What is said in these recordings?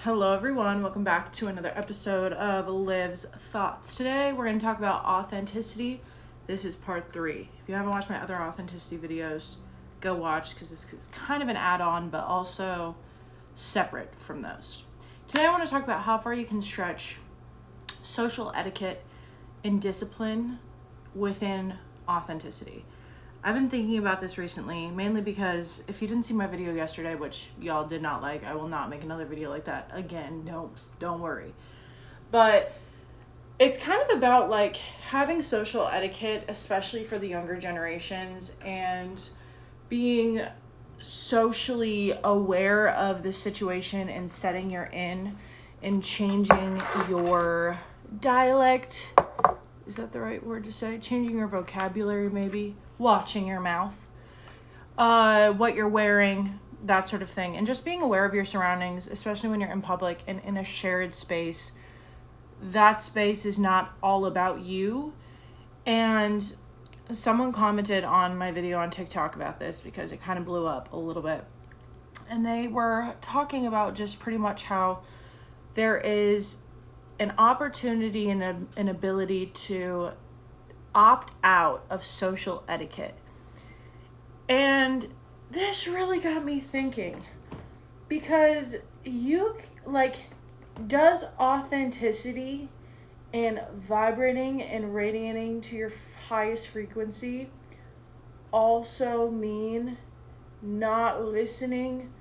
Hello everyone, welcome back to another episode of Liv's Thoughts. Today we're going to talk about authenticity. This is part 3. If you haven't watched my other authenticity videos, go watch because this is kind of an add-on but also separate from those. Today I want to talk about how far you can stretch social etiquette and discipline within authenticity. I've been thinking about this recently, mainly because if you didn't see my video yesterday, which y'all did not like, I will not make another video like that again. Don't worry. But it's kind of about like having social etiquette, especially for the younger generations, and being socially aware of the situation and setting you're in and changing your dialect. Is that the right word to say? Changing your vocabulary, maybe. Watching your mouth. What you're wearing, that sort of thing. And just being aware of your surroundings, especially when you're in public and in a shared space. That space is not all about you. And someone commented on my video on TikTok about this because it kind of blew up a little bit. And they were talking about just pretty much how there is an opportunity and an ability to opt out of social etiquette. And this really got me thinking, because does authenticity and vibrating and radiating to your highest frequency also mean not listening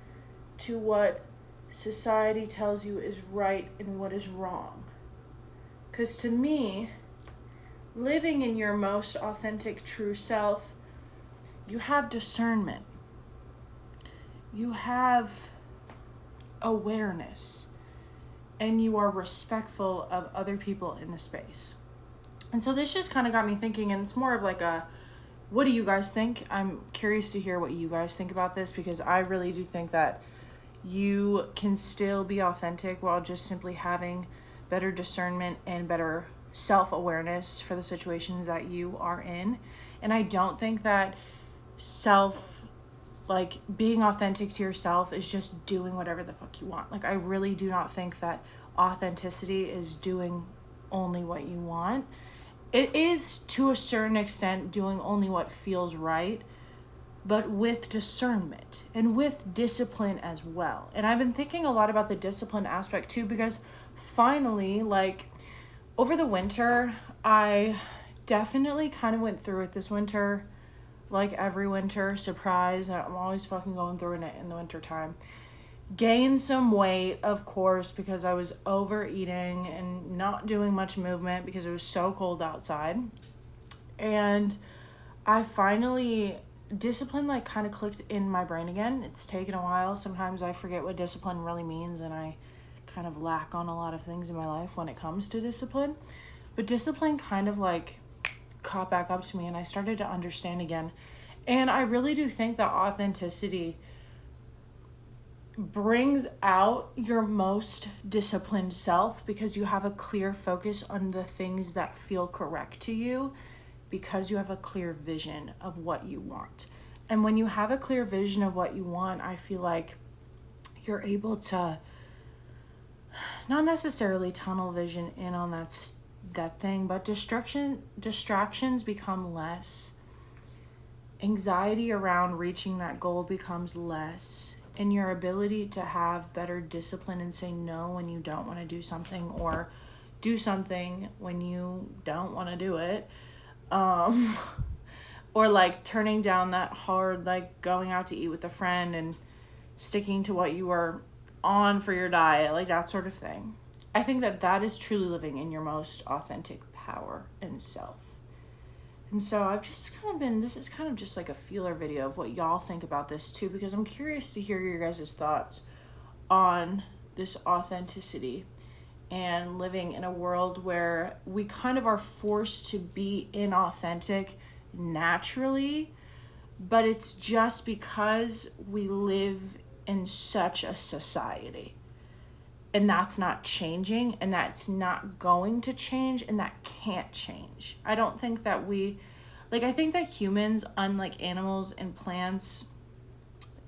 to what society tells you is right and what is wrong? Because to me, living in your most authentic, true self, you have discernment. You have awareness. And you are respectful of other people in the space. And so this just kind of got me thinking, and it's more of like what do you guys think? I'm curious to hear what you guys think about this, because I really do think that you can still be authentic while just simply having better discernment and better self-awareness for the situations that you are in. And I don't think that being authentic to yourself is just doing whatever the fuck you want. I really do not think that authenticity is doing only what you want. It is, to a certain extent, doing only what feels right, but with discernment and with discipline as well. And I've been thinking a lot about the discipline aspect too, because finally, over the winter, I definitely kind of went through it this winter, like every winter. Surprise, I'm always fucking going through it in the winter time. Gained some weight, of course, because I was overeating and not doing much movement because it was so cold outside. And I finally, discipline kind of clicked in my brain again. It's taken a while. Sometimes I forget what discipline really means, and I kind of lack on a lot of things in my life when it comes to discipline. But discipline kind of caught back up to me, and I started to understand again. And I really do think that authenticity brings out your most disciplined self, because you have a clear focus on the things that feel correct to you, because you have a clear vision of what you want. And when you have a clear vision of what you want, I feel like you're able to not necessarily tunnel vision in on that thing, but distractions become less. Anxiety around reaching that goal becomes less, and your ability to have better discipline and say no when you don't want to do something, or do something when you don't want to do it, or turning down that hard, going out to eat with a friend and sticking to what you were on for your diet, that sort of thing. I think that is truly living in your most authentic power and self. And so I've just this is kind of just a feeler video of what y'all think about this too, because I'm curious to hear your guys' thoughts on this authenticity and living in a world where we kind of are forced to be inauthentic naturally, but it's just because we live in such a society. And that's not changing, and that's not going to change, and that can't change. I don't think that I think that humans, unlike animals and plants,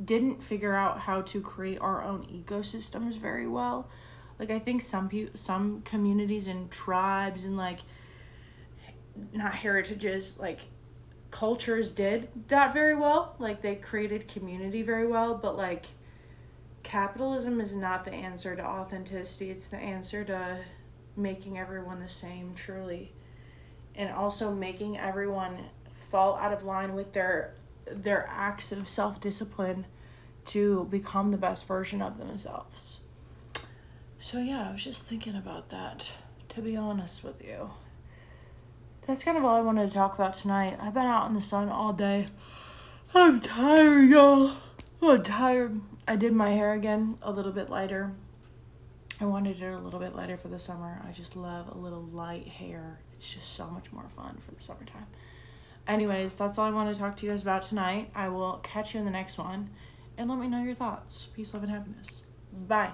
didn't figure out how to create our own ecosystems very well. Like, I think some communities and tribes and, like, not heritages, like, cultures did that very well. Like, they created community very well, but, like, capitalism is not the answer to authenticity. It's the answer to making everyone the same, truly. And also making everyone fall out of line with their acts of self-discipline to become the best version of themselves. So yeah, I was just thinking about that, to be honest with you. That's kind of all I wanted to talk about tonight. I've been out in the sun all day. I'm tired, y'all. I'm tired. I did my hair again a little bit lighter. I wanted to do it a little bit lighter for the summer. I just love a little light hair. It's just so much more fun for the summertime. Anyways, that's all I want to talk to you guys about tonight. I will catch you in the next one. And let me know your thoughts. Peace, love, and happiness. Bye.